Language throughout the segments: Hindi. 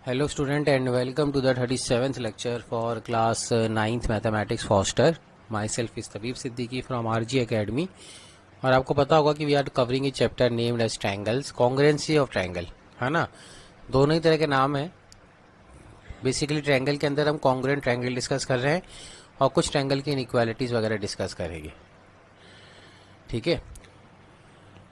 Hello student and welcome to the 37th lecture for class 9th mathematics Foster. Myself is Tabib Siddiqui from RG Academy. और आपको पता होगा कि we are covering a chapter named as triangles, congruency of triangle, है ना। दोनों ही तरह के नाम है। बेसिकली ट्रायंगल के अंदर हम कॉन्ग्रुएंट ट्रायंगल डिस्कस कर रहे हैं और कुछ ट्रायंगल की इनइक्वालिटीज वगैरह डिस्कस करेंगे, ठीक है।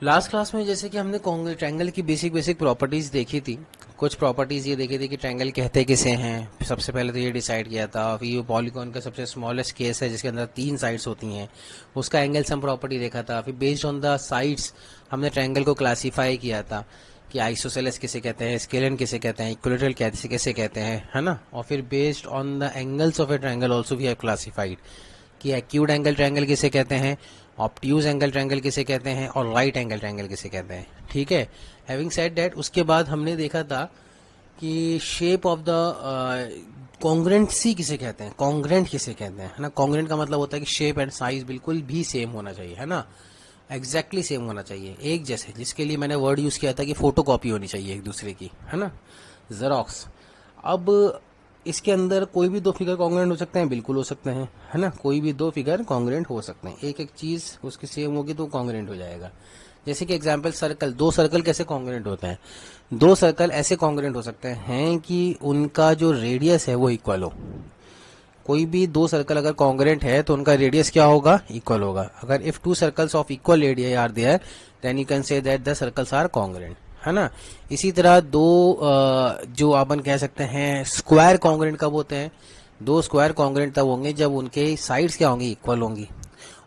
लास्ट क्लास में जैसे कि हमने ट्रायंगल की बेसिक प्रॉपर्टीज देखी थी। कुछ प्रॉपर्टीज ये देखी थी कि ट्रायंगल कहते किसे हैं। सबसे पहले तो ये डिसाइड किया था फिर ये पॉलीगॉन का सबसे स्मॉलेस्ट केस है जिसके अंदर 3 साइड्स होती हैं, उसका एंगल सम प्रॉपर्टी देखा था। फिर बेस्ड ऑन द साइड्स हमने ट्रायंगल को क्लासीफाई किया था कि आइसोसेलेस किसे कहते हैं, स्केलन किसे कहते हैं, इक्विलैटरल किसे कहते हैं, है ना। और फिर based on the angles of a triangle also we have classified कि एक्यूट एंगल ट्रायंगल किसे कहते हैं, ऑब्ट्यूज एंगल ट्रायंगल किसे कहते हैं और राइट एंगल ट्रायंगल किसे कहते हैं, ठीक है। हैविंग सेड दैट, उसके बाद हमने देखा था कि शेप ऑफ द कॉन्ग्रुएंसी किसे कहते हैं, कॉन्ग्रुएंट किसे कहते हैं, है ना। कॉन्ग्रुएंट का मतलब होता है कि शेप एंड साइज बिल्कुल भी सेम होना चाहिए, है ना, एग्जैक्टली सेम होना चाहिए, एक जैसे। जिसके लिए मैंने वर्ड यूज किया था कि फोटोकॉपी होनी चाहिए एक दूसरे की, है ना, जेरोक्स। अब इसके अंदर कोई भी 2 फिगर कॉन्ग्रुएंट हो सकते हैं, बिल्कुल हो सकते हैं, है ना। कोई भी 2 फिगर कॉन्ग्रुएंट हो सकते हैं, एक एक चीज उसकी सेम होगी तो कॉन्ग्रुएंट हो जाएगा। जैसे कि एग्जांपल सर्कल, 2 सर्कल कैसे कॉन्ग्रुएंट होते हैं। 2 सर्कल ऐसे कॉन्ग्रुएंट हो सकते हैं कि उनका जो रेडियस है वो इक्वल हो। कोई भी 2 सर्कल अगर कॉन्ग्रुएंट है तो उनका रेडियस क्या होगा, इक्वल होगा। अगर if 2 circles of equal radius are there then you can say that the circles are congruent, है ना। इसी तरह 2 जो अपन कह सकते हैं स्क्वायर कॉन्ग्रुएंट कब होते हैं, 2 स्क्वायर कॉन्ग्रुएंट तब होंगे जब उनके साइड्स क्या होंगी, इक्वल होंगी।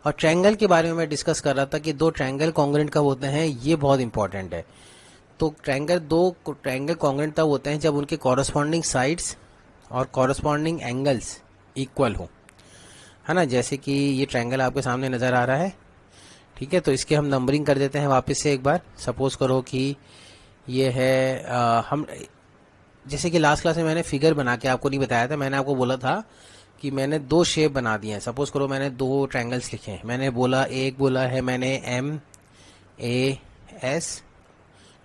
और ट्रायंगल के बारे में मैं डिस्कस कर रहा था कि 2 ट्रायंगल कॉन्ग्रुएंट कब होते हैं, ये बहुत इंपॉर्टेंट है। तो 2 ट्रायंगल कॉन्ग्रुएंट तब होते हैं जब उनके कॉरस्पॉन्डिंग साइड्स और कॉरस्पॉन्डिंग एंगल्स इक्वल हो, है ना। जैसे कि ये ट्रायंगल आपके सामने नजर आ रहा है, ठीक है। तो इसके हम नंबरिंग कर देते हैं वापस से एक बार। सपोज करो कि ये है हम जैसे कि लास्ट क्लास में मैंने फिगर बना के आपको नहीं बताया था, मैंने आपको बोला था कि मैंने 2 शेप बना दिए हैं। सपोज करो मैंने 2 ट्रायंगल्स लिखे हैं। मैंने बोला, एक बोला है मैंने MAS,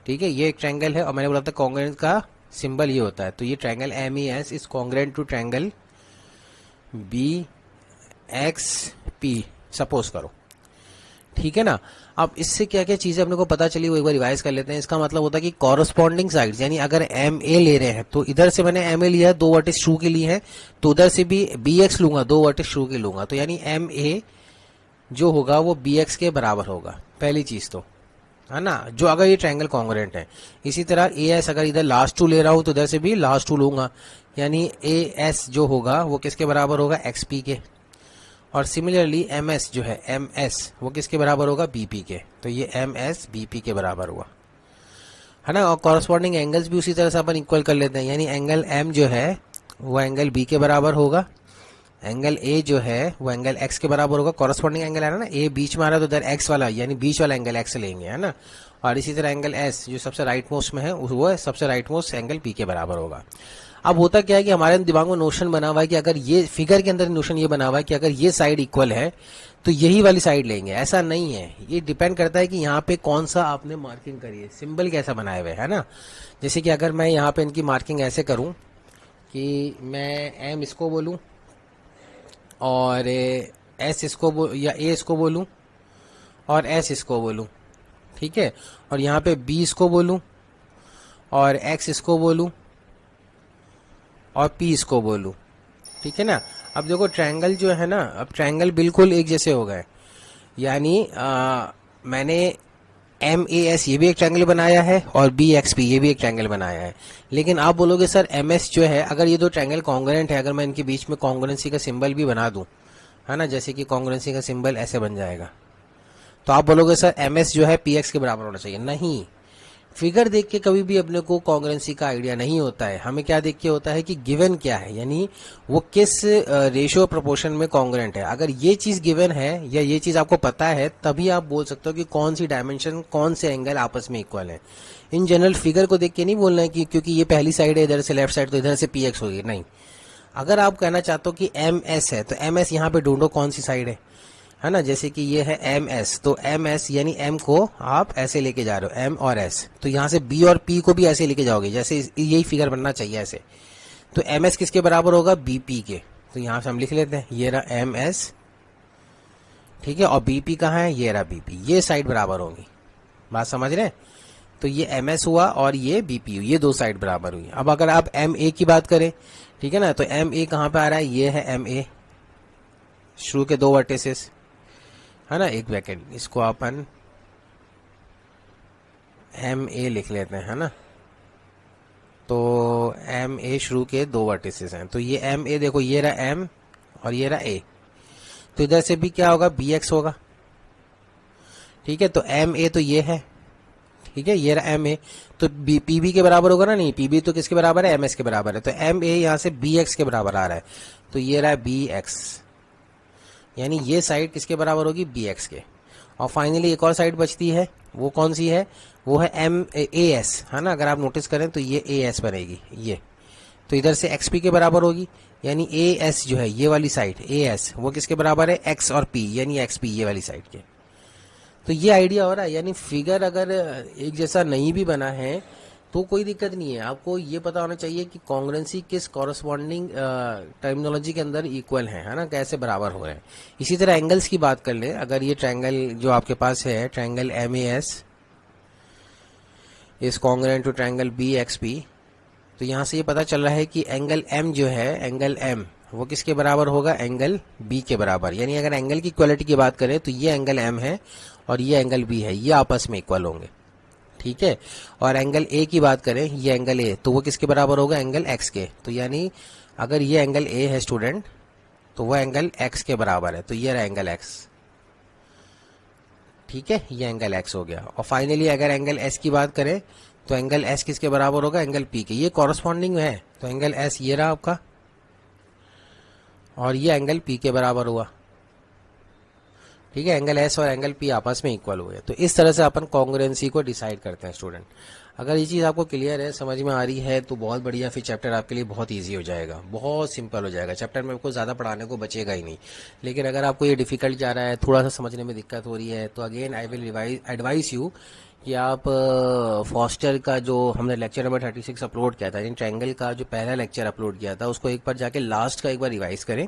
ठीक है, ये एक ट्रायंगल है। और मैंने बोला था कॉन्ग्रुएंट का सिंबल ये होता है। तो ये triangle MES is congruent to triangle BXP, suppose करो, ठीक है ना। अब इससे क्या क्या चीजें अपने को पता चली वो एक बार रिवाइज कर लेते हैं। इसका मतलब होता है कि कॉरस्पॉन्डिंग साइड्स, यानी अगर MA ले रहे हैं तो इधर से मैंने MA लिया 2 वर्टिस ट्रू के लिए है, तो उधर से भी BX लूंगा, 2 वर्टिस ट्रू के लूंगा। तो यानी MA जो होगा वो BX के बराबर होगा, पहली चीज तो, है ना, जो अगर ये ट्रायंगल कॉन्ग्रुएंट है। इसी तरह AS अगर इधर लास्ट 2 ले रहा हूं तो इधर से भी लास्ट 2 लूंगा, यानी AS जो होगा वो किसके बराबर होगा, XP के। और सिमिलरली MS जो है MS वो किसके बराबर होगा, BP के। तो ये MS BP के बराबर हुआ, है ना। और कॉरस्पॉन्डिंग एंगल्स भी उसी तरह से अपन इक्वल कर लेते हैं, यानी एंगल M जो है वो एंगल B के बराबर होगा, एंगल A जो है वो एंगल X के बराबर होगा। कॉरस्पॉन्डिंग एंगल है ना, A बीच में आ रहा है तो इधर X वाला, यानी बीच वाला एंगल X लेंगे, है ना। और इसी तरह एंगल S जो सबसे राइट मोस्ट में है वो सबसे राइट मोस्ट एंगल P के बराबर होगा। अब होता क्या है कि हमारे दिमाग में नोशन बना हुआ है कि अगर ये फिगर के अंदर नोशन ये बना हुआ है कि अगर ये साइड इक्वल है तो यही वाली साइड लेंगे। ऐसा नहीं है, ये डिपेंड करता है कि यहाँ पे कौन सा आपने मार्किंग करी है, सिंबल कैसा बनाए हुए, है ना। जैसे कि अगर मैं यहाँ पे इनकी मार्किंग ऐसे करूं कि मैं M इसको बोलूं और S इसको या A इसको बोलूं और S इसको बोलूं, ठीक है। और यहाँ पे B इसको बोलूं और X इसको बोलूं और P इसको बोलूं, ठीक है ना। अब देखो ट्रायंगल जो है ना, अब ट्रायंगल बिल्कुल एक जैसे हो गए, यानी मैंने MAS ये भी एक ट्रायंगल बनाया है और BXP ये भी एक ट्रायंगल बनाया है। लेकिन आप बोलोगे सर MS जो है, अगर ये 2 ट्रायंगल कॉन्ग्रुएंट है, अगर मैं इनके बीच में कॉन्ग्रुएंसी का सिंबल भी बना दूं, है ना, जैसे कि कॉन्ग्रुएंसी का सिंबल ऐसे बन जाएगा, तो आप बोलोगे सर MS जो है PX के बराबर होना चाहिए। नहीं, फिगर देख के कभी भी अपने को कॉन्ग्रुएंसी का आइडिया नहीं होता है। हमें क्या देख के होता है कि गिवन क्या है, यानी वो किस रेशियो प्रोपोर्शन में कॉन्ग्रुएंट है। अगर ये चीज गिवन है या ये चीज आपको पता है तभी आप बोल सकते हो कि कौन सी डायमेंशन, कौन से एंगल आपस में इक्वल है। इन जनरल फिगर को देख के नहीं बोलना है कि क्योंकि ये पहली साइड है इधर से लेफ्ट साइड तो इधर से PX होगी, नहीं। अगर आप कहना चाहते हो कि MS है तो MS यहाँ पे ढूंढो कौन सी साइड है, है ना। जैसे कि ये है एम एस, तो एम एस यानी एम को आप ऐसे लेके जा रहे हो, एम और एस, तो यहाँ से बी और पी को भी ऐसे लेके जाओगे, जैसे यही फिगर बनना चाहिए ऐसे। तो एम एस किसके बराबर होगा, बीपी के। तो यहाँ से हम लिख लेते हैं, ये रहा एम एस, ठीक है, और बीपी कहाँ है, ये रहा बीपी, ये साइड बराबर होगी। बात समझ रहे हैं। तो ये एम एस हुआ और ये बीपी हुई, ये दो साइड बराबर हुई। अब अगर आप एम ए की बात करें, ठीक है ना, तो एम ए कहाँ पे आ रहा है, ये है एम ए, शुरू के दो वर्टिसेस, है ना, एक ब्रैकेट, इसको अपन एम ए लिख लेते हैं, है ना। तो एम ए शुरू के दो वर्टिसेस हैं, तो ये एम ए देखो, ये रहा एम और ये रहा ए, तो इधर से भी क्या होगा, बी एक्स होगा, ठीक है। तो एम ए तो ये है, ठीक है, ये रहा एम ए, तो पीबी के बराबर होगा ना, नहीं, पीबी तो किसके बराबर है, एम एस के बराबर है, तो एम ए यहां से बी एक्स के बराबर आ रहा है, तो ये रहा बी एक्स, यानी ये साइड किसके बराबर होगी, बी एक्स के। और फाइनली एक और साइड बचती है, वो कौन सी है, वो है एम ए एस, है ना। अगर आप नोटिस करें तो ये ए एस बनेगी, ये तो इधर से एक्स पी के बराबर होगी, यानी ए एस जो है ये वाली साइड ए एस, वो किसके बराबर है, एक्स और पी, यानी एक्स पी ये वाली साइड के। तो ये आइडिया हो रहा है, यानी फिगर अगर एक जैसा नहीं भी बना है तो कोई दिक्कत नहीं है, आपको ये पता होना चाहिए कि कॉन्ग्रुएंसी किस कॉरस्पॉन्डिंग टर्मिनोलॉजी के अंदर इक्वल है ना, कैसे बराबर हो रहे हैं। इसी तरह एंगल्स की बात कर ले, अगर ये ट्रायंगल जो आपके पास है, triangle M A S is congruent to triangle B X P, तो यहां से ये पता चल रहा है कि एंगल एम जो है, एंगल एम वो किसके बराबर होगा, एंगल बी के बराबर। यानी अगर एंगल की इक्वलिटी की बात करें तो ये एंगल एम है और ये एंगल बी है, ये आपस में इक्वल होंगे, ठीक है। और एंगल ए की बात करें, ये एंगल ए, तो वो किसके बराबर होगा, एंगल एक्स के। तो यानी अगर ये एंगल ए है स्टूडेंट, तो वो एंगल एक्स के बराबर है, तो ये रहा एंगल एक्स, ठीक है, ये एंगल एक्स हो गया। और फाइनली अगर एंगल एस की बात करें तो एंगल एस किसके बराबर होगा, एंगल पी के, ये कॉरस्पॉन्डिंग है, तो एंगल एस ये रहा आपका और ये एंगल पी के बराबर हुआ, ठीक है। एंगल एस और एंगल पी आपस में इक्वल हुए। तो इस तरह से अपन कॉन्ग्रुएंसी को डिसाइड करते हैं स्टूडेंट। अगर ये चीज़ आपको क्लियर है, समझ में आ रही है, तो बहुत बढ़िया, फिर चैप्टर आपके लिए बहुत इजी हो जाएगा, बहुत सिंपल हो जाएगा। चैप्टर में आपको ज़्यादा पढ़ाने को बचेगा ही नहीं। लेकिन अगर आपको ये डिफिकल्ट जा रहा है, थोड़ा सा समझने में दिक्कत हो रही है, तो again I will advice you कि आप फॉस्टर का जो हमने लेक्चर नंबर 36 अपलोड किया था, इन ट्रायंगल का जो पहला लेक्चर अपलोड किया था, उसको एक बार जाके लास्ट का एक बार रिवाइज करें,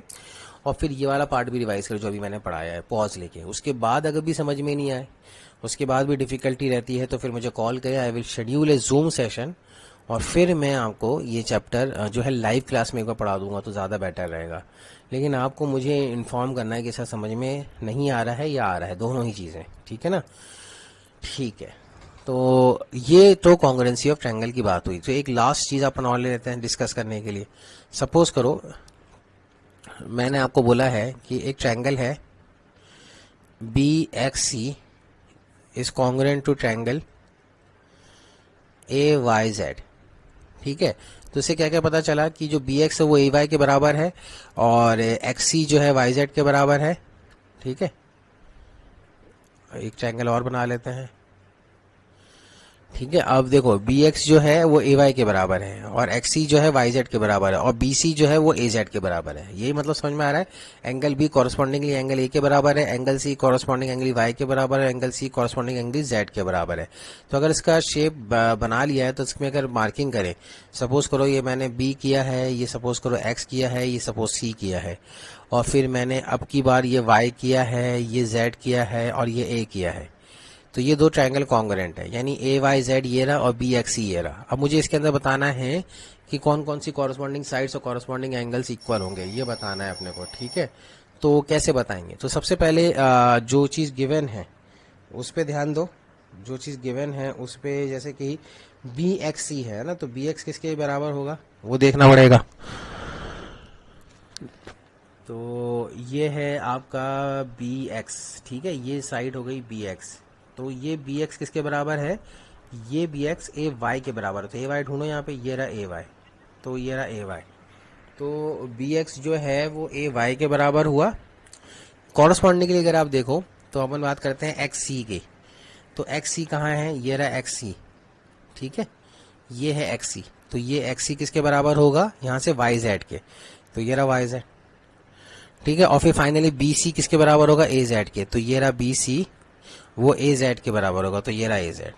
और फिर ये वाला पार्ट भी रिवाइज करें जो अभी मैंने पढ़ाया है, पॉज लेके। उसके बाद अगर भी समझ में नहीं आए, उसके बाद भी डिफिकल्टी रहती है, तो फिर मुझे कॉल करें, I will schedule A zoom session, और फिर मैं आपको ये चैप्टर जो है लाइव क्लास में एक बार पढ़ा दूंगा, तो ज़्यादा बेटर रहेगा। लेकिन आपको मुझे इन्फॉर्म करना है कि सर समझ में नहीं आ रहा है या आ रहा है, दोनों ही चीज़ें, ठीक है ना। ठीक है, तो ये तो कॉन्ग्रुएंसी ऑफ ट्रायंगल की बात हुई। तो एक लास्ट चीज़ अपन और ले लेते हैं डिस्कस करने के लिए। सपोज करो मैंने आपको बोला है कि एक ट्रायंगल है B X C is congruent to triangle A Y Z, ठीक है। तो इससे क्या क्या पता चला कि जो बी एक्स है वो ए वाई के बराबर है और एक्स सी जो है वाई जेड के बराबर है, ठीक है। एक ट्रायंगल और बना लेते हैं, ठीक है। अब देखो बी एक्स जो है वो ए वाई के बराबर है और एक्स सी जो है वाई जेड के बराबर है और बी सी जो है वो ए जेड के बराबर है। यही मतलब समझ में आ रहा है। Angle B correspondingly angle A के बराबर है, angle C corresponding angle Y के बराबर है, angle C corresponding angle Z के बराबर है। तो अगर इसका शेप बना लिया है तो इसमें अगर मार्किंग करें, सपोज करो ये मैंने बी किया है, ये सपोज करो एक्स किया है, ये सपोज सी किया है, और फिर मैंने अब की बार ये वाई किया है, ये जेड किया है और ये ए किया है। तो ये दो ट्रायंगल कॉन्ग्रुएंट है, यानी ए वाई जेड ये रहा और बी एक्स सी ये रहा। अब मुझे इसके अंदर बताना है कि कौन कौन सी कॉरस्पॉन्डिंग साइड्स और कॉरस्पॉन्डिंग एंगल्स इक्वल होंगे, ये बताना है अपने को, ठीक है। तो कैसे बताएंगे, तो सबसे पहले जो चीज़ गिवन है उस पर ध्यान दो। जो चीज़ गिवन है उस पर, जैसे कि बी एक्स सी है ना, तो बी एक्स किसके बराबर होगा वो देखना पड़ेगा। तो ये है आपका बी एक्स, ठीक है, ये साइड हो गई बी एक्स। तो ये बी एक्स किसके बराबर है, ये बी एक्स ए वाई के बराबर है। तो ए वाई ढूंढो यहाँ पे, ये रहा ए वाई, तो ये रहा ए वाई। तो बी एक्स जो है वो ए वाई के बराबर हुआ। कॉरस्पॉन्डिंग के लिए अगर आप देखो तो अपन बात करते हैं एक्स सी की। तो एक्स सी कहाँ है, ये रहा एक्स सी, ठीक है, ये है एक्स सी। तो ये एक्स सी किसके बराबर होगा, यहाँ से वाई जेड के, तो ये रहा वाई जेड, ठीक है, और फिर फाइनली बी सी किसके बराबर होगा, ए जेड के, तो ये रहा बी सी, वो ए जेड के बराबर होगा, तो ये रहा ए जेड।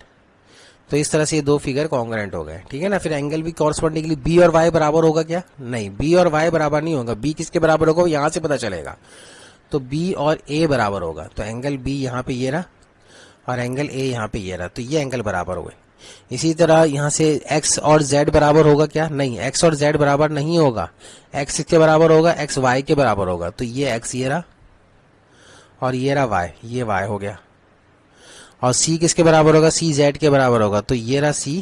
तो इस तरह से ये दो फिगर कॉन्ग्रुएंट हो गए, ठीक है ना। फिर एंगल भी कॉरस्पॉन्डिंगली बी और वाई बराबर होगा क्या, नहीं, बी और वाई बराबर नहीं होगा, बी किसके बराबर होगा यहां से पता चलेगा, तो बी और ए बराबर होगा, तो एंगल बी यहाँ पे ये रहा और एंगल ए यहाँ पे ये रहा, तो ये एंगल बराबर हुए। इसी तरह यहाँ से x और z बराबर होगा क्या, नहीं, x और z बराबर नहीं होगा, x किसके बराबर होगा, x y के बराबर होगा, तो ये x ये रहा और ये रहा y, ये y हो गया। और c किसके बराबर होगा, c z के बराबर होगा, तो ये रहा c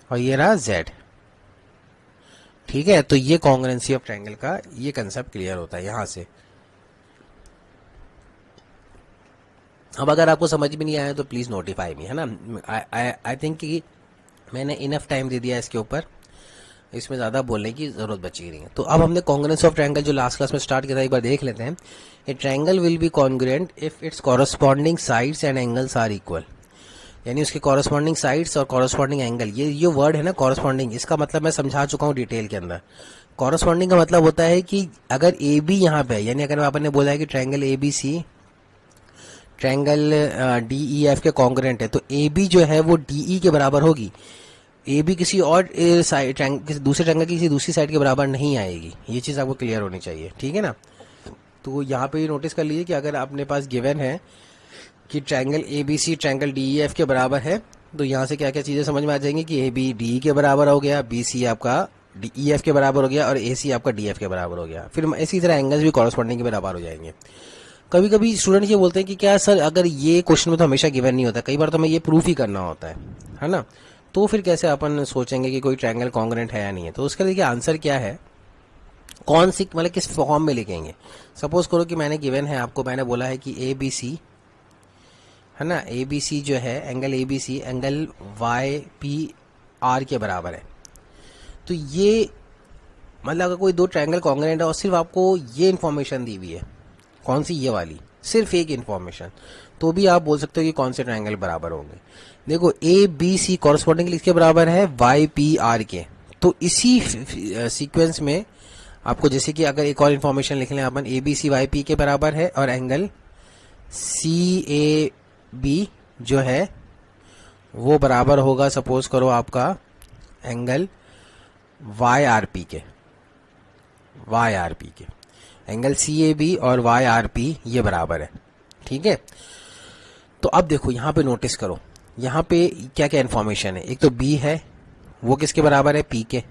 और ये रहा z, ठीक है। तो ये कॉन्ग्रुएंसी ऑफ ट्रायंगल का ये कंसेप्ट क्लियर होता है यहां से। अब अगर आपको समझ में नहीं आया तो प्लीज नोटिफाई मी, है ना। आई थिंक कि मैंने इनफ टाइम दे दिया इसके ऊपर, इसमें ज्यादा बोलने की जरूरत बची नहीं है। तो अब हमने कॉन्ग्रुएंस ऑफ ट्रायंगल जो लास्ट क्लास में स्टार्ट किया था एक बार देख लेते हैं। A triangle will be congruent if its corresponding sides and angles are equal, यानी उसके कॉरस्पॉन्डिंग साइड्स और कॉरस्पॉन्डिंग एंगल, ये वर्ड है ना कॉरस्पॉन्डिंग, इसका मतलब मैं समझा चुका हूँ डिटेल के अंदर। कॉरस्पॉन्डिंग का मतलब होता है कि अगर ए बी यहाँ पे, यानी अगर आपने बोला है कि triangle A B C triangle D E F के कॉन्ग्रुएंट है, तो ए बी जो है वो डी ई के बराबर होगी, ए बी किसी और साइड किसी दूसरे ट्रायंगल की किसी दूसरी साइड के बराबर नहीं आएगी, ये चीज आपको क्लियर होनी चाहिए, ठीक है ना। तो यहाँ पे नोटिस कर लीजिए कि अगर अपने पास गिवन है कि triangle A B C triangle D E F के बराबर है, तो यहाँ से क्या क्या चीजें समझ में आ जाएंगी कि ए बी डी ई के बराबर हो गया, बी सी आपका डी ई एफ के बराबर हो गया और ए सी आपका डी एफ के बराबर हो गया। फिर इसी तरह एंगल्स भी कॉरस्पॉन्डिंग के बराबर हो जाएंगे। कभी कभी स्टूडेंट ये बोलते हैं कि क्या सर अगर ये क्वेश्चन में तो हमेशा गिवन नहीं होता, कई बार तो हमें ये प्रूफ ही करना होता है ना, तो फिर कैसे अपन सोचेंगे कि कोई ट्रायंगल कॉन्ग्रुएंट है या नहीं है। तो उसका देखिए आंसर क्या है, कौन सी मतलब किस फॉर्म में लिखेंगे। सपोज करो कि मैंने गिवन है आपको, मैंने बोला है कि ए बी सी है ना, ए बी सी जो है angle A B C angle Y P R के बराबर है। तो ये मतलब अगर कोई दो ट्रायंगल कॉन्ग्रुएंट है और सिर्फ आपको ये इन्फॉर्मेशन दी हुई है, कौन सी, ये वाली, सिर्फ एक इन्फॉर्मेशन, तो भी आप बोल सकते हो कि कौन से ट्रायंगल बराबर होंगे। देखो ए बी सी कॉरस्पॉन्डिंग किसके बराबर है, वाई पी आर के। तो इसी सीक्वेंस में आपको जैसे कि अगर एक और इन्फॉर्मेशन लिख लें अपन, A B C Y P के बराबर है और एंगल सी ए बी जो है वो बराबर होगा सपोज करो आपका एंगल वाई आर पी के, वाई आर पी के एंगल सी ए बी और वाई आर पी ये बराबर है, ठीक है। तो अब देखो यहाँ पे नोटिस करो, यहाँ पे क्या क्या इन्फॉर्मेशन है, एक तो बी है वो किसके बराबर है, पी के,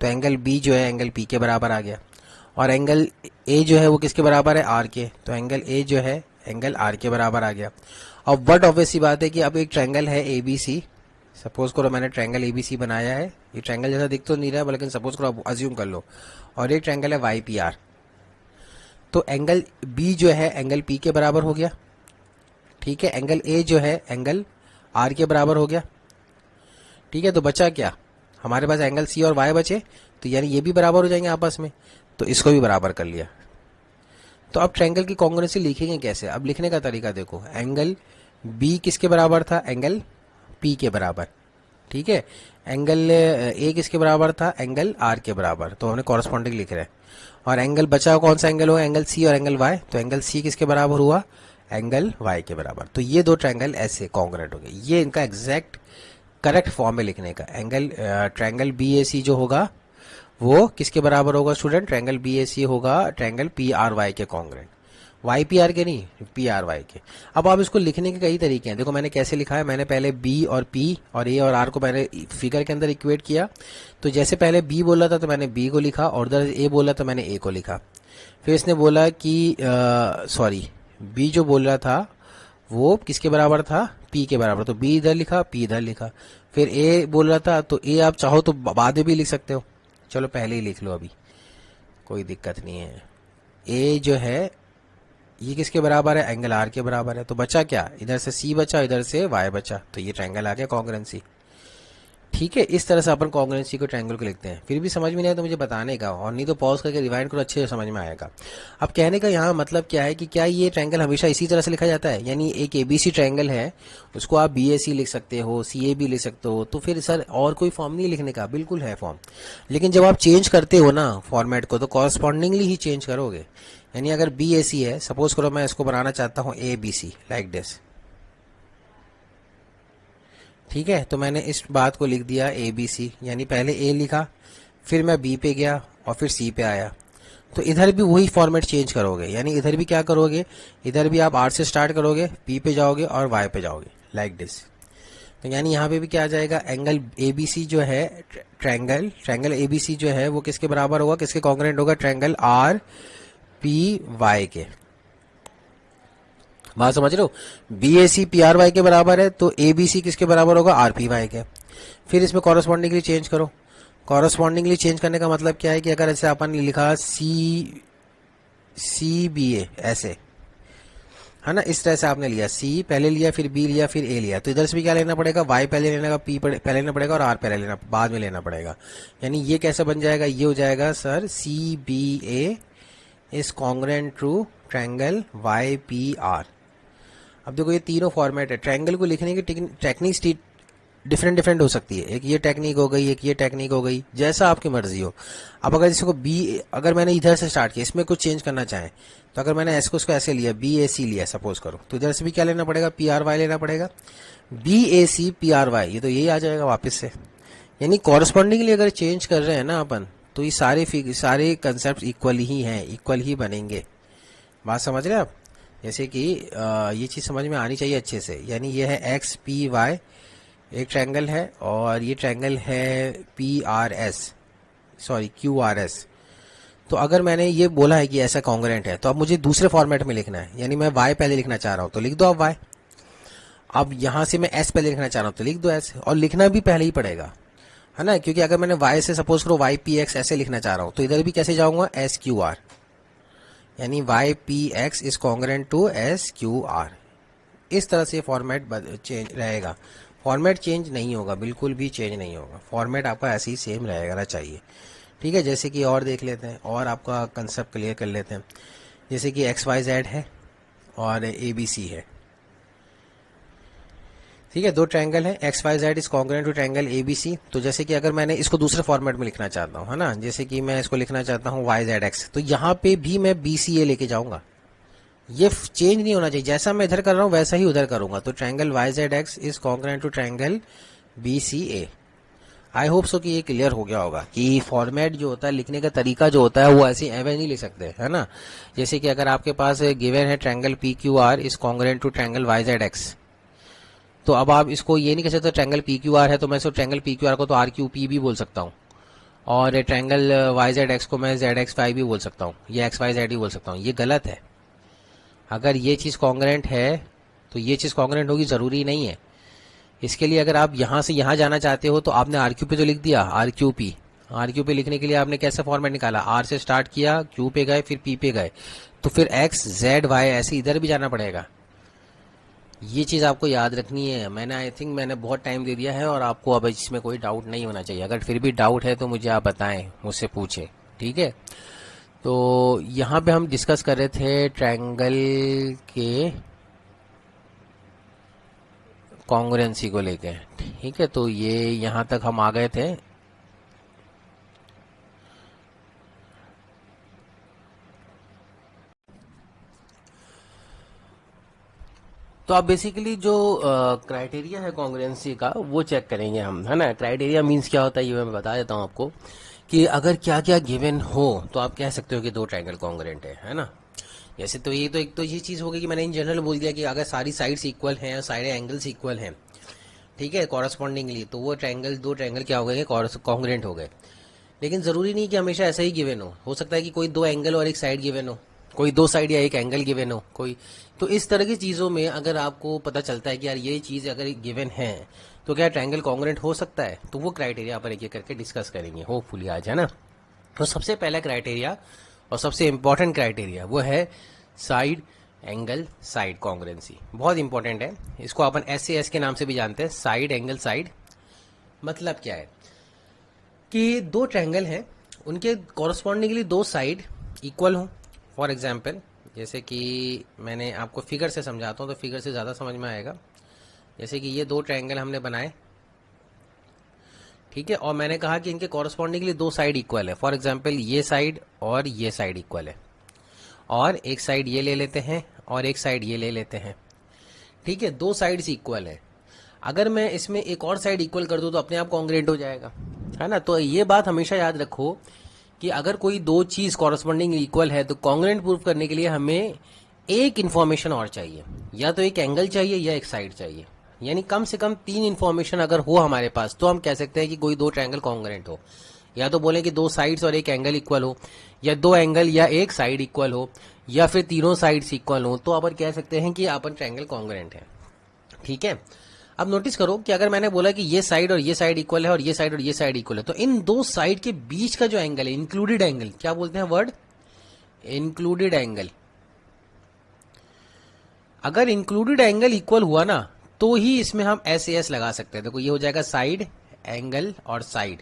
तो एंगल बी जो है एंगल पी के बराबर आ गया, और एंगल ए जो है वो किसके बराबर है, आर के, तो एंगल ए जो है एंगल आर के बराबर आ गया। अब बट ऑब्वियस सी बात है कि अब एक ट्रायंगल है ए बी सी, सपोज करो मैंने ट्रायंगल ए बी सी बनाया है, ये ट्रायंगल जैसा दिख तो नहीं रहा है लेकिन सपोज करो आप अज्यूम कर लो, और एक ट्रायंगल है वाई पी आर, तो एंगल बी जो है एंगल पी के बराबर हो गया, ठीक है, एंगल ए जो है एंगल आर के बराबर हो गया, ठीक है। तो बचा क्या हमारे पास, एंगल सी और वाई बचे, तो यानी ये भी बराबर हो जाएंगे आपस में, तो इसको भी बराबर कर लिया। तो अब ट्रायंगल की कॉन्ग्रुएंसी लिखेंगे कैसे, अब लिखने का तरीका देखो, एंगल बी किसके बराबर था, एंगल पी के बराबर, ठीक है, एंगल ए किसके बराबर था, एंगल आर के बराबर, तो हमने कॉरस्पॉन्डिंग लिख रहे हैं, और एंगल बचा कौन सा एंगल होगा, एंगल सी और एंगल वाई, तो एंगल सी किसके बराबर हुआ, एंगल वाई के बराबर। तो ये दो ट्रायंगल ऐसे कॉन्ग्रुएंट हो गए, ये इनका एग्जैक्ट करेक्ट फॉर्म में लिखने का। एंगल ट्रायंगल बी ए सी जो होगा वो किसके बराबर होगा स्टूडेंट, ट्रायंगल बी ए सी होगा ट्रायंगल पी आर वाई के कॉन्ग्रुएंट, वाई पी आर के नहीं, पी आर वाई के। अब आप इसको लिखने के कई तरीके हैं, देखो मैंने कैसे लिखा है, मैंने पहले बी और पी और ए और आर को मैंने फिगर के अंदर इक्वेट किया, तो जैसे पहले बी बोला था तो मैंने बी को लिखा, और उधर ए बोला तो मैंने ए को लिखा। फिर इसने बोला कि सॉरी बी जो बोल रहा था वो किसके बराबर था, पी के बराबर, तो बी इधर लिखा, पी इधर लिखा। फिर ए बोल रहा था, तो ए आप चाहो तो बाद में भी लिख सकते हो, चलो पहले ही लिख लो, अभी कोई दिक्कत नहीं है। ए जो है ये किसके बराबर है, एंगल आर के बराबर है, तो बचा क्या, इधर से सी बचा, इधर से वाई बचा, तो ये ट्रायंगल आ गया कॉन्ग्रुएंसी, ठीक है, इस तरह से अपन कॉन्ग्रुएंसी को ट्रायंगल को लिखते हैं। फिर भी समझ में नहीं आया तो मुझे बताने का, और नहीं तो पॉज करके रिवाइंड करो, अच्छे से समझ में आएगा। अब कहने का यहाँ मतलब क्या है कि क्या ये ट्रायंगल हमेशा इसी तरह से लिखा जाता है, यानी एक एबीसी ट्रायंगल है, उसको आप बीएसी लिख सकते हो, सीएबी लिख सकते हो, तो फिर सर और कोई फॉर्म नहीं लिखने का? बिल्कुल है फॉर्म, लेकिन जब आप चेंज करते हो ना फॉर्मेट को, तो कॉरस्पॉन्डिंगली ही चेंज करोगे। यानी अगर बीएसी है, सपोज करो मैं इसको बनाना चाहता हूँ एबीसी, लाइक दिस, ठीक है, तो मैंने इस बात को लिख दिया ए बी सी, यानी पहले ए लिखा, फिर मैं बी पे गया और फिर सी पे आया। तो इधर भी वही फॉर्मेट चेंज करोगे, यानी इधर भी क्या करोगे, इधर भी आप आर से स्टार्ट करोगे, पी पे जाओगे और वाई पे जाओगे, लाइक दिस। तो यानी यहाँ पे भी क्या आ जाएगा, एंगल ए बी सी जो है, ट्रायंगल ए बी सी जो है वो किसके बराबर होगा, किसके कॉन्ग्रुएंट होगा, ट्रायंगल आर पी वाई के। बात समझ रहे हो, बी ए सी पी आर वाई के बराबर है, तो ए बी सी किसके बराबर होगा, आर पी वाई के। फिर इसमें कॉरस्पॉन्डिंगली चेंज करो। कॉरस्पॉन्डिंगली चेंज करने का मतलब क्या है कि अगर ऐसे अपन ने लिखा सी बी ए, ऐसे है ना, इस तरह से आपने लिया, सी पहले लिया, फिर बी लिया, फिर ए लिया, तो इधर से भी क्या लेना पड़ेगा, वाई पहले लेना, पी पहले लेना पड़ेगा, और आर पहले लेना, बाद में लेना पड़ेगा। यानी ये कैसे बन जाएगा, ये हो जाएगा sir C B A is congruent to triangle Y P R. अब देखो ये तीनों फॉर्मेट है, ट्रायंगल को लिखने की टेक्निक्स डिफरेंट हो सकती है, एक ये टेक्निक हो गई, एक ये टेक्निक हो गई, जैसा आपकी मर्जी हो। अब अगर इसको अगर मैंने इधर से स्टार्ट किया, इसमें कुछ चेंज करना चाहें, तो अगर मैंने इसको ऐसे लिया, बी ए सी लिया सपोज करो, तो इधर से भी क्या लेना पड़ेगा, पी आर वाई लेना पड़ेगा, बी ए सी पी आर वाई, ये तो यही आ जाएगा वापस से। यानी कॉरस्पॉन्डिंगली अगर चेंज कर रहे हैं ना अपन, तो ये सारे कंसेप्ट इक्वल ही हैं, इक्वल ही बनेंगे। बात समझ रहे हैं आप? जैसे कि ये चीज समझ में आनी चाहिए अच्छे से। यानी ये है एक्स पी वाई एक ट्रायंगल है, और ये ट्रायंगल है P R S, sorry Q R S. तो अगर मैंने ये बोला है कि ऐसा कॉन्ग्रुएंट है, तो अब मुझे दूसरे फॉर्मेट में लिखना है, यानी मैं वाई पहले लिखना चाह रहा हूं तो लिख दो आप वाई। अब यहां से मैं एस पहले लिखना चाह रहा हूं तो लिख दो एस, और लिखना भी पहले ही पड़ेगा, है ना, क्योंकि अगर मैंने वाई से सपोज करो वाई पी एक्स ऐसे लिखना चाह रहा हूं, तो इधर भी कैसे जाऊंगा, एस क्यू आर, यानी Y P X is congruent to S Q R. इस तरह से फॉर्मेट चेंज रहेगा, फॉर्मेट चेंज नहीं होगा, बिल्कुल भी चेंज नहीं होगा, फॉर्मेट आपका ऐसे ही सेम रहेगा चाहिए। ठीक है, जैसे कि और देख लेते हैं, और आपका कंसेप्ट क्लियर कर लेते हैं। जैसे कि एक्स वाई जेड है और ए बी सी है, ठीक है, दो ट्रायंगल है, X Y Z is congruent to triangle A B C. तो जैसे कि अगर मैंने इसको दूसरे फॉर्मेट में लिखना चाहता हूँ, है ना, जैसे कि मैं इसको लिखना चाहता हूँ वाई जेड एक्स, तो यहाँ पे भी मैं बी सी ए लेके जाऊंगा, ये चेंज नहीं होना चाहिए, जैसा मैं इधर कर रहा हूं वैसा ही उधर करूंगा। तो triangle Y Z X is congruent to triangle B C A. I hope so कि ये क्लियर हो गया होगा कि फॉर्मेट जो होता है, लिखने का तरीका जो होता है, वो ऐसे एवं नहीं लिख सकते, है ना। जैसे कि अगर आपके पास गिवन है triangle P Q R is congruent to triangle Y Z X, तो अब आप इसको ये नहीं कह सकते ट्रायंगल पी क्यू आर है तो मैं इसको ट्रायंगल पी क्यू आर को तो आर क्यू पी भी बोल सकता हूँ, और ट्रायंगल वाई जेड एक्स को मैं जेड एक्स वाई भी बोल सकता हूँ, या एक्स वाई जेड भी बोल सकता हूँ। ये गलत है। अगर ये चीज कॉन्ग्रुएंट है तो ये चीज कॉन्ग्रुएंट होगी, जरूरी नहीं है। इसके लिए अगर आप यहां से यहां जाना चाहते हो, तो आपने आर क्यू पे तो लिख दिया, R Q P. R Q पे लिखने के लिए आपने कैसा फॉर्मेट निकाला, आर से स्टार्ट किया, क्यू पे गए, फिर पी पे गए, तो फिर एक्स जेड वाई ऐसे इधर भी जाना पड़ेगा। ये चीज आपको याद रखनी है। मैंने आई थिंक मैंने बहुत टाइम दे दिया है, और आपको अब इसमें कोई डाउट नहीं होना चाहिए। अगर फिर भी डाउट है तो मुझे आप बताएं, मुझसे पूछें, ठीक है। तो यहाँ पे हम डिस्कस कर रहे थे ट्रायंगल के कॉन्ग्रुएंसी को लेके, ठीक है। तो ये यहाँ तक हम आ गए थे। तो अब बेसिकली जो क्राइटेरिया है कॉन्ग्रुएंसी का वो चेक करेंगे हम, है ना। क्राइटेरिया मींस क्या होता है ये मैं बता देता हूँ आपको, कि अगर क्या क्या गिवन हो तो आप कह सकते हो कि दो ट्रायंगल कॉन्ग्रुएंट है ना। जैसे तो ये तो एक तो ये चीज हो गई कि मैंने इन जनरल बोल दिया कि अगर सारी साइड्स इक्वल हैं और सारे एंगल्स इक्वल हैं, ठीक है, कॉरस्पॉन्डिंगली, तो वो ट्रायंगल, दो ट्रायंगल क्या हो गए, कॉन्ग्रुएंट हो गए। लेकिन जरूरी नहीं कि हमेशा ऐसा ही गिवन हो सकता है कि कोई दो एंगल और एक साइड गिवन हो, कोई दो साइड या एक एंगल गिवन हो कोई। तो इस तरह की चीजों में अगर आपको पता चलता है कि यार ये चीज अगर गिवन है तो क्या ट्रायंगल कॉन्ग्रुएंट हो सकता है, तो वो क्राइटेरिया अपन एक एक करके डिस्कस करेंगे होपफुली आज, है ना। तो सबसे पहला क्राइटेरिया और सबसे इंपॉर्टेंट क्राइटेरिया वो है साइड एंगल साइड कॉन्ग्रुएंसी। बहुत इंपॉर्टेंट है, इसको अपन एस के नाम से भी जानते हैं, साइड एंगल साइड मतलब क्या है कि दो ट्रायंगल हैं, उनके कॉरस्पॉन्डिंगली दो साइड इक्वल हों। फॉर एग्जांपल जैसे कि मैंने आपको फिगर से समझाता हूँ तो फिगर से ज़्यादा समझ में आएगा। जैसे कि ये दो ट्रायंगल हमने बनाए, ठीक है, और मैंने कहा कि इनके कॉरस्पॉन्डिंगली दो साइड इक्वल है। फॉर एग्जांपल ये साइड और ये साइड इक्वल है, और एक साइड ये ले लेते हैं और एक साइड ये ले लेते हैं, ठीक है, दो साइड्स इक्वल है। अगर मैं इसमें एक और साइड इक्वल कर दूं तो अपने आप कॉन्ग्रुएंट हो जाएगा, है ना। तो ये बात हमेशा याद रखो कि अगर कोई दो चीज कॉरस्पॉन्डिंग इक्वल है तो कॉन्ग्रुएंट प्रूफ करने के लिए हमें एक इन्फॉर्मेशन और चाहिए, या तो एक एंगल चाहिए या एक साइड चाहिए, यानी कम से कम तीन इन्फॉर्मेशन अगर हो हमारे पास तो हम कह सकते हैं कि कोई दो ट्रायंगल कॉन्ग्रुएंट हो। या तो बोले कि दो साइड्स और एक एंगल इक्वल हो, या दो एंगल या एक साइड इक्वल हो, या फिर तीनों साइड्स इक्वल हो, तो अपन कह सकते हैं कि अपन ट्रायंगल कॉन्ग्रुएंट है, ठीक है। अब नोटिस करो कि अगर मैंने बोला कि ये साइड और ये साइड इक्वल है और ये साइड और ये साइड इक्वल है, तो इन दो साइड के बीच का जो एंगल है, इंक्लूडेड एंगल, क्या बोलते हैं वर्ड, इंक्लूडेड एंगल। अगर इंक्लूडेड एंगल इक्वल हुआ ना तो ही इसमें हम एस एस लगा सकते हैं। देखो ये हो जाएगा साइड एंगल और साइड,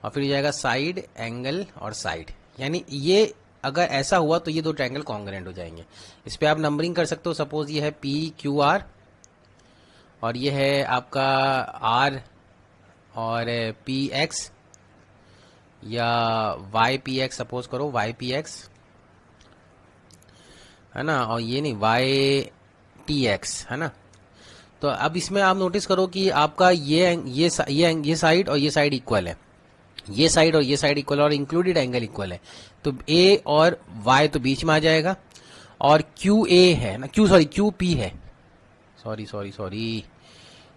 और फिर हो जाएगा साइड एंगल और साइड, यानी ये अगर ऐसा हुआ तो ये दो ट्रायंगल कॉन्ग्रुएंट हो जाएंगे। इस पे आप नंबरिंग कर सकते हो। सपोज ये है पी क्यू आर और ये है आपका आर और पी एक्स, या वाई पी एक्स, सपोज करो वाई पी एक्स, है ना, और ये नहीं वाई टी एक्स, है ना। तो अब इसमें आप नोटिस करो कि आपका ये साइड और ये साइड इक्वल है, ये साइड और ये साइड इक्वल और इंक्लूडेड एंगल इक्वल है, तो ए और वाई तो बीच में आ जाएगा, और क्यू ए है ना, क्यू पी है, सॉरी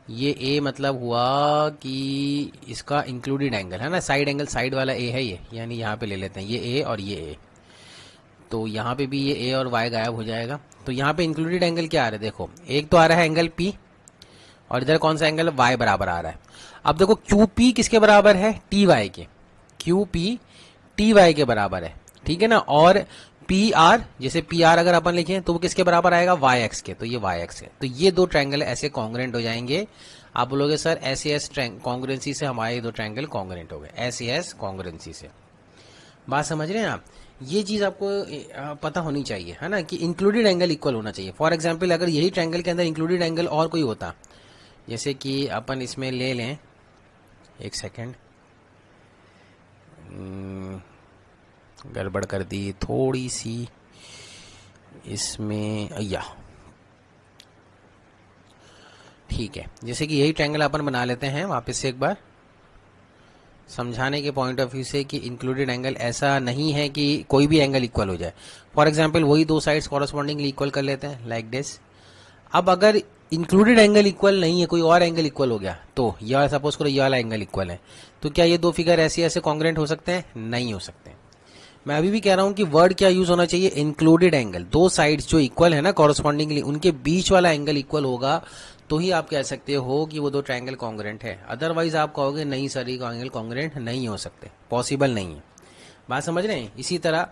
ये ए मतलब हुआ कि इसका इंक्लूडेड एंगल है ना, साइड एंगल साइड वाला ए है ये, यानी यहाँ पे ले लेते हैं ये ए और ये ए, तो यहाँ पे भी ये ए और वाई गायब हो जाएगा। तो यहाँ पे इंक्लूडेड एंगल क्या आ रहा है, देखो एक तो आ रहा है एंगल पी, और इधर कौन सा एंगल है, वाई बराबर आ रहा है। अब देखो क्यू पी किसके बराबर है, टी वाई के, क्यू पी टी वाई के बराबर है, ठीक है ना। और पी आर, जैसे पी आर अगर अपन लिखें तो वो किसके बराबर आएगा, वाई एक्स के, तो ये वाई एक्स है। तो ये दो ट्रायंगल ऐसे कॉन्ग्रुएंट हो जाएंगे। आप बोलोगे सर एस एस कॉन्ग्रुएंसी से हमारे दो ट्रायंगल कॉन्ग्रुएंट हो गए, एस एस कॉन्ग्रुएंसी से। बात समझ रहे हैं आप, ये चीज आपको पता होनी चाहिए, है ना, कि इंक्लूडेड एंगल इक्वल होना चाहिए। फॉर एग्जाम्पल अगर यही ट्रायंगल के अंदर इंक्लूडेड एंगल और कोई होता, जैसे कि अपन इसमें ले लें, एक सेकेंड, गड़बड़ कर दी थोड़ी सी इसमें, या ठीक है, जैसे कि यही ट्रायंगल अपन बना लेते हैं वापस से एक बार समझाने के पॉइंट ऑफ व्यू से कि इंक्लूडेड एंगल ऐसा नहीं है कि कोई भी एंगल इक्वल हो जाए। फॉर एग्जांपल वही दो साइड्स कॉरस्पॉन्डिंगली इक्वल कर लेते हैं लाइक दिस। अब अगर इंक्लूडेड एंगल इक्वल नहीं है, कोई और एंगल इक्वल हो गया, तो ये वाला सपोज करो ये वाला एंगल इक्वल है, तो क्या ये दो फिगर ऐसे ऐसे कॉन्ग्रुएंट हो सकते हैं, नहीं हो सकते। मैं अभी भी कह रहा हूं कि वर्ड क्या यूज होना चाहिए, इंक्लूडेड एंगल, दो साइड्स जो इक्वल है ना कॉरस्पॉन्डिंगली, उनके बीच वाला एंगल इक्वल होगा तो ही आप कह सकते हो कि वो दो ट्रायंगल कॉन्ग्रुएंट है। अदरवाइज आप कहोगे नहीं सर ये एंगल कॉन्ग्रुएंट नहीं हो सकते, पॉसिबल नहीं है। बात समझ रहे हैं। इसी तरह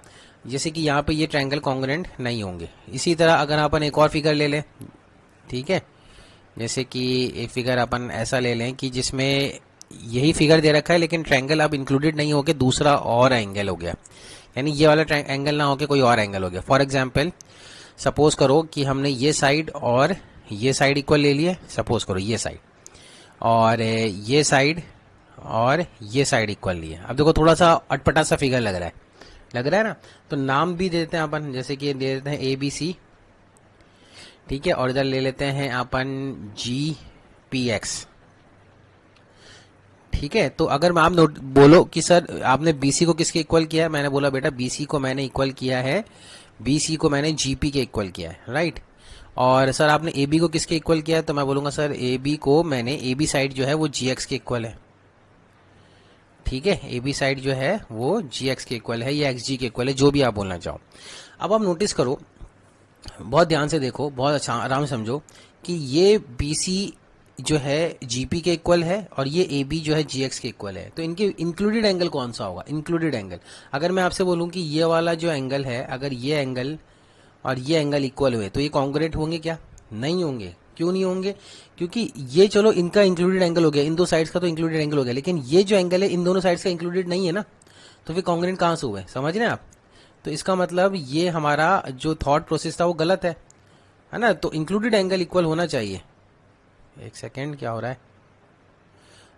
जैसे कि यहाँ पे ये ट्रायंगल कॉन्ग्रुएंट नहीं होंगे। इसी तरह अगर अपन एक और फिगर ले लें, ठीक है, जैसे कि एक फिगर अपन ऐसा ले लें कि जिसमें यही फिगर दे रखा है लेकिन ट्रायंगल अब इंक्लूडेड नहीं होके दूसरा और एंगल हो गया, यानी ये वाला एंगल ना होके कोई और एंगल हो गया। फॉर एग्जांपल सपोज करो कि हमने ये साइड और ये साइड इक्वल ले लिए, सपोज करो ये साइड और ये साइड और ये साइड इक्वल लिए। अब देखो थोड़ा सा अटपटा सा फिगर लग रहा है ना, तो नाम भी दे देते हैं अपन, जैसे कि दे देते हैं ए बी सी, ठीक है, और इधर ले लेते हैं अपन जी पी एक्स, ठीक है। तो अगर आप बोलो कि सर आपने बीसी को किसके इक्वल किया है, मैंने बोला बेटा बीसी को मैंने इक्वल किया है, बीसी को मैंने जीपी के इक्वल किया है, राइट। और सर आपने ए बी को किसके इक्वल किया है, तो मैं बोलूंगा सर ए बी को मैंने, ए बी साइड जो है वो जी एक्स के इक्वल है, ठीक है, ए बी साइड जो है वो जी एक्स के इक्वल है या एक्स जी के इक्वल है, जो भी आप बोलना चाहो। अब आप नोटिस करो, बहुत ध्यान से देखो, बहुत अच्छा आराम से समझो कि ये बी सी जो है जीपी के इक्वल है और ये ए बी जो है जी एक्स के इक्वल है, तो इनके इंक्लूडेड एंगल कौन सा होगा, इंक्लूडेड एंगल। अगर मैं आपसे बोलूं कि ये वाला जो एंगल है, अगर ये एंगल और ये एंगल इक्वल हुए तो ये कॉन्ग्रुएंट होंगे क्या, नहीं होंगे। क्यों नहीं होंगे? क्योंकि ये चलो इनका इंक्लूडेड एंगल हो गया, इन दो साइड्स का तो इंक्लूडेड एंगल हो गया, लेकिन ये जो एंगल है इन दोनों साइड्स का इंक्लूडेड नहीं है ना, तो फिर कॉन्ग्रेंट कहाँ से हुए? समझ रहे हैं आप? तो इसका मतलब ये हमारा जो थॉट प्रोसेस था वो गलत है ना? तो इंक्लूडेड एंगल इक्वल होना चाहिए। एक सेकेंड, क्या हो रहा है?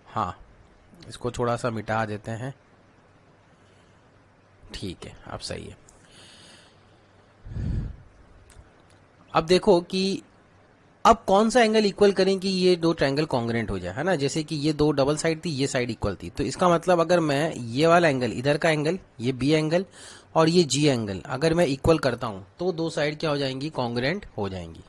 हाँ, इसको थोड़ा सा मिटा देते हैं। ठीक है, अब सही है। अब देखो कि अब कौन सा एंगल इक्वल करें कि ये दो ट्रायंगल कॉन्ग्रेंट हो जाए, है ना? जैसे कि ये दो डबल साइड थी, ये साइड इक्वल थी, तो इसका मतलब अगर मैं ये वाला एंगल, इधर का एंगल, ये बी एंगल और ये जी एंगल अगर मैं इक्वल करता हूं तो दो साइड क्या हो जाएंगी? कॉन्ग्रेंट हो जाएंगी,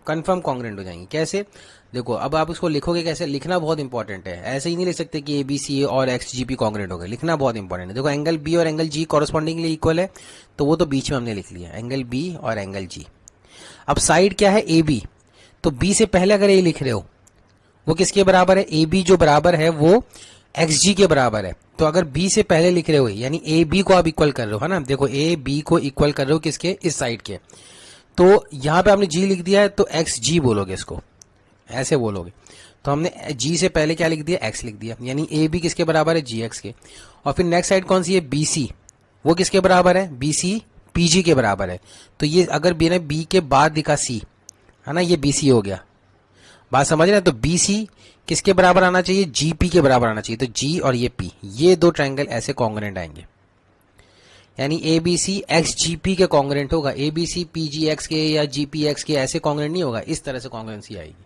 कंफर्म कॉन्ग्रेंट हो जाएंगी। कैसे? देखो, अब आप इसको लिखोगे कैसे? लिखना बहुत इंपॉर्टेंट है, ऐसे ही नहीं लिख सकते कि ए बी सी और एक्स जी पी कॉन्ग्रेंट हो गए। लिखना बहुत इंपॉर्टेंट है। देखो, एंगल बी और एंगल जी कॉरस्पॉन्डिंगली इक्वल है, तो वो तो बीच में हमने लिख लिया, एंगल बी और एंगल जी। अब साइड क्या है? ए बी, तो बी से पहले अगर ए लिख रहे हो वो किसके बराबर है? ए बी जो बराबर है वो एक्स जी के बराबर है। तो अगर बी से पहले लिख रहे हो यानी ए बी को आप इक्वल कर रहे हो, है ना? देखो, ए बी को इक्वल कर रहे हो किसके? इस साइड के। तो यहां पे आपने जी लिख दिया है तो एक्स जी बोलोगे, इसको ऐसे बोलोगे। तो हमने जी से पहले क्या लिख दिया? एक्स लिख दिया, यानी ए बी किसके बराबर है? जी एक्स के। और फिर नेक्स्ट साइड कौन सी है? बी सी, वो किसके बराबर है? बी सी पी जी के बराबर है। तो ये अगर बी के बाद लिखा सी, है ना, ये बी सी हो गया। बात समझ रहे हैं? तो बी सी किसके बराबर आना चाहिए? जी पी के बराबर आना चाहिए। तो जी और ये पी, ये दो ट्रायंगल ऐसे कॉन्ग्रेंट आएंगे, यानी A B C X G P के कॉन्ग्रेंट होगा। A B C P G X के या जी पी एक्स के ऐसे कॉन्ग्रेंट नहीं होगा, इस तरह से कॉन्ग्रेंसी आएगी।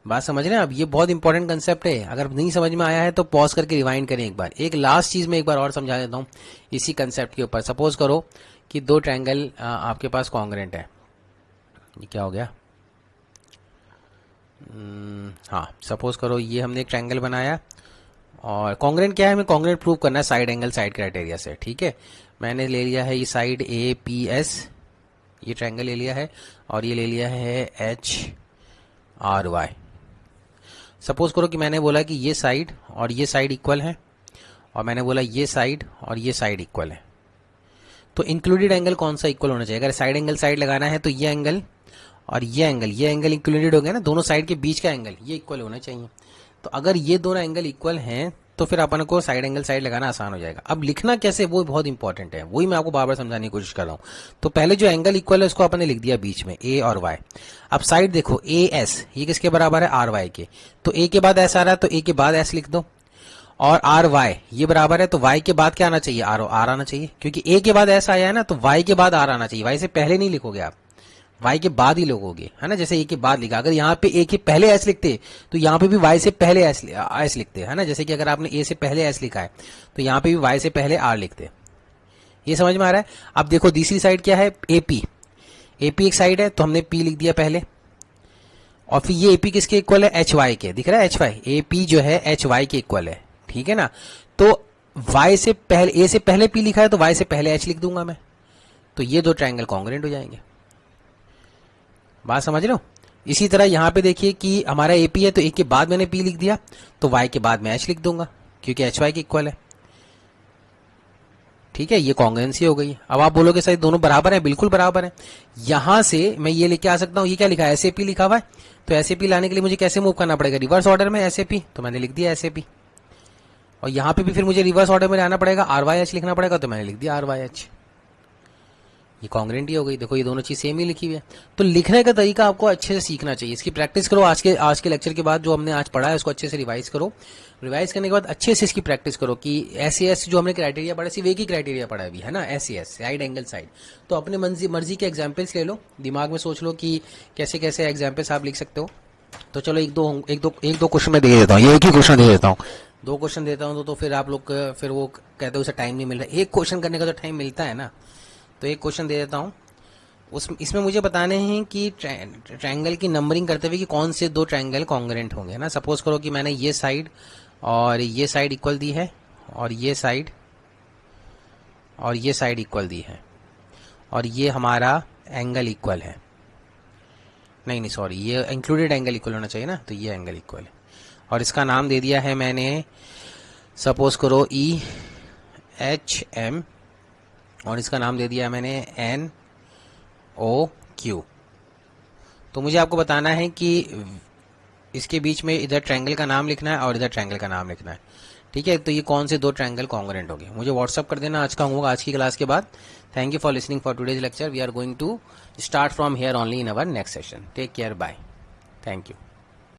बात समझ रहे हैं? अब ये बहुत इंपॉर्टेंट कंसेप्ट है, अगर नहीं समझ में आया है तो पॉज करके रिवाइंड करें एक बार। एक लास्ट चीज में एक बार और समझा देता हूं इसी कंसेप्ट के ऊपर। सपोज करो कि दो ट्रायंगल आपके पास कॉन्ग्रेंट है। ये क्या हो गया? हाँ, सपोज करो ये हमने एक ट्रायंगल बनाया और कॉन्ग्रेंट क्या है? हमें कॉन्ग्रेंट प्रूव करना है साइड एंगल साइड क्राइटेरिया से। ठीक है, मैंने ले लिया है ये साइड ए पी एस, ये ट्रायंगल ले लिया है, और ये ले लिया है एच आर वाई। सपोज करो कि मैंने बोला कि ये साइड और ये साइड इक्वल है, और मैंने बोला ये साइड और ये साइड इक्वल है। तो इंक्लूडेड एंगल कौन सा इक्वल होना चाहिए? अगर साइड एंगल साइड लगाना है तो ये एंगल और ये एंगल इंक्लूडेड हो गया ना, दोनों साइड के बीच का एंगल ये इक्वल होना चाहिए। तो अगर ये दोनों एंगल इक्वल हैं तो फिर अपन को साइड एंगल साइड लगाना आसान हो जाएगा। अब लिखना कैसे वो बहुत इंपॉर्टेंट है, वही मैं आपको बार बार समझाने की कोशिश कर रहा हूं। तो पहले जो एंगल इक्वल है उसको अपन ने लिख दिया बीच में, ए और वाई। अब साइड देखो, ए एस, ये किसके बराबर है? आर वाई के। तो ए के बाद एस आ रहा है तो ए के बाद एस लिख दो, और आर वाई ये बराबर है तो वाई के बाद क्या आना चाहिए? आर आना चाहिए, क्योंकि ए के बाद एस आया है ना, तो वाई के बाद आर आना चाहिए। वाई से पहले नहीं लिखोगे आप, वाई के बाद ही लोगोगे, है ना? जैसे ए के बाद लिखा, अगर यहाँ पे ए के पहले एस लिखते तो यहाँ पे भी वाई से पहले एस लिखते, है ना? जैसे कि अगर आपने ए से पहले एस लिखा है तो यहाँ पे भी वाई से पहले आर लिखते। ये समझ में आ रहा है? अब देखो दूसरी साइड क्या है? एपी। एपी एक साइड है तो हमने पी लिख दिया पहले, और फिर ये एपी किसके इक्वल है? एच वाई के। दिख रहा है? एच वाई, एपी जो है एच वाई के इक्वल है, ठीक है ना? तो वाई से पहले, ए से पहले पी लिखा है तो वाई से पहले एच लिख दूंगा मैं, तो ये दो ट्रायंगल कॉन्ग्रेंट हो जाएंगे। बात समझ रहे हो? इसी तरह यहां पे देखिए कि हमारा एपी है तो ए के बाद मैंने पी लिख दिया, तो वाई के बाद मैं एच लिख दूंगा क्योंकि एच वाई के इक्वल है। ठीक है, ये कॉन्ग्रेंसी हो गई। अब आप बोलोगे सर दोनों बराबर है, बिल्कुल बराबर है। यहां से मैं ये लेके आ सकता हूं, ये क्या लिखा है? एसएपी लिखा हुआ है, तो एसएपी लाने के लिए मुझे कैसे मूव करना पड़ेगा? रिवर्स ऑर्डर में एसएपी, तो मैंने लिख दिया एसएपी। और यहां पे भी फिर मुझे रिवर्स ऑर्डर में आना पड़ेगा, आर वाई एच लिखना पड़ेगा, तो मैंने लिख दिया आर वाई एच। ये कॉन्ग्रेंट ही हो गई। देखो ये दोनों चीज सेम ही लिखी हुई है। तो लिखने का तरीका आपको अच्छे से सीखना चाहिए, इसकी प्रैक्टिस करो। आज के लेक्चर के बाद जो हमने आज पढ़ा है उसको अच्छे से रिवाइज करो। रिवाइज करने के बाद अच्छे से इसकी प्रैक्टिस करो कि एस जो हमने क्राइटेरिया पढ़ा, सिर्फ एक ही क्राइटेरिया पढ़ा अभी, है ना? S side angle side. तो अपने मर्जी के एग्जाम्पल्स ले लो, दिमाग में सोच लो कि कैसे कैसे एग्जाम्पल्स आप लिख सकते हो। तो चलो एक दो क्वेश्चन मैं दे देता हूँ, ये एक ही क्वेश्चन दे देता हूँ। दो क्वेश्चन देता हूँ तो फिर आप लोग फिर वो कहते हो उसे टाइम नहीं मिल रहा। एक क्वेश्चन करने का तो टाइम मिलता है ना, तो एक क्वेश्चन दे देता हूँ। इसमें मुझे बताने हैं कि ट्रायंगल की नंबरिंग करते हुए कि कौन से दो ट्रायंगल कॉन्ग्रेंट होंगे ना। सपोज करो कि मैंने ये साइड और ये साइड इक्वल दी है, और ये साइड और ये साइड इक्वल दी है, और ये हमारा एंगल इक्वल है। नहीं सॉरी, ये इंक्लूडेड एंगल इक्वल होना चाहिए ना, तो ये एंगल इक्वल है। और इसका नाम दे दिया है मैंने, सपोज करो ई एच एम, और इसका नाम दे दिया मैंने एन ओ क्यू। तो मुझे आपको बताना है कि इसके बीच में इधर ट्रायंगल का नाम लिखना है और इधर ट्रायंगल का नाम लिखना है। ठीक है, तो ये कौन से दो ट्रायंगल कॉन्ग्रुएंट हो गए, मुझे व्हाट्सअप कर देना आज का होमवर्क आज की क्लास के बाद। Thank you for listening for today's lecture. We are going to start from here only in our next session. Take care, bye, thank you.